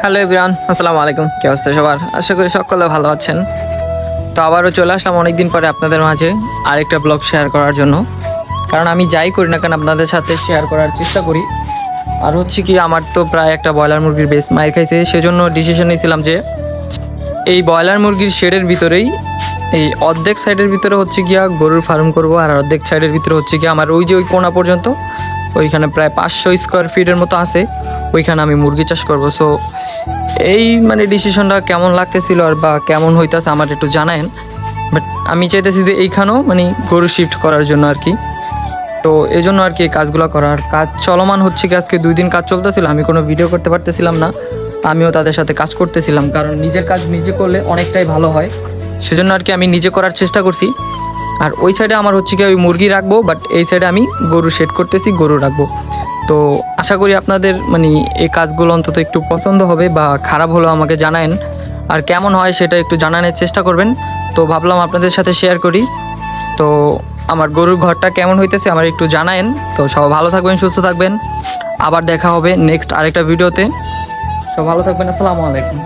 Hello everyone, আসসালামু আলাইকুম। কি অবস্থা সবার? আশা করি সকলে ভালো আছেন। তো আবারও চলে আসলাম অনেকদিন পরে আপনাদের মাঝে আরেকটা ব্লগ শেয়ার করার জন্য। কারণ আমি যাই করি না কেন আপনাদের সাথে শেয়ার করার চেষ্টা করি। আর হচ্ছে কি, আমার তো প্রায় একটা ব্রয়লার মুরগির বেশ মাইর খাইছে, সেজন্য ডিসিশন নিয়েছিলাম যে এই ব্রয়লার মুরগির শেডের ভিতরেই এই অর্ধেক সাইডের ভিতরে হচ্ছে গিয়া গরুর ফার্ম করব, আর অর্ধেক সাইডের ভিতরে হচ্ছে গিয়া আমার ওই যে ওই কোণা পর্যন্ত ওইখানে প্রায় 500 স্কোয়ার ফিটের মতো আছে, ওইখানে আমি মুরগি চাষ করব। সো এই ডিসিশনটা কেমন লাগতেছিল আর বা কেমন হইতাছে আমার একটু জানায়েন। বাট আমি চাইতেছি যে এইখানেও গরু শিফট করার জন্য আর কি। তো এই জন্য আর কি কাজগুলো করার কাজ চলমান হচ্ছে কি, আজকে 2 দিন কাজ চলতেছিল, আমি কোনো ভিডিও করতে পারতেছিলাম না। আমিও তাদের সাথে কাজ করতেছিলাম, কারণ নিজের কাজ নিজে করলে অনেকটাই ভালো হয়, সেজন্য আর কি আমি নিজে করার চেষ্টা করছি। আর ওই সাইডে আমার হচ্ছে কি ওই মুরগি রাখবো, বাট এই সাইডে আমি গরু শেড করতেছি, গরু রাখবো। তো আশা করি আপনাদের এই কাজগুলো অন্তত একটু পছন্দ হবে, বা খারাপ হলেও আমাকে জানায়েন, আর কেমন হয় সেটা একটু জানানোর চেষ্টা করবেন। তো ভাবলাম আপনাদের সাথে শেয়ার করি। তো আমার গরুর ঘরটা কেমন হইতেছে আমার একটু জানায়েন। তো সবাই ভালো থাকবেন, সুস্থ থাকবেন, আবার দেখা হবে নেক্সট আরেকটা ভিডিওতে। সব ভালো থাকবেন, আসসালামু আলাইকুম।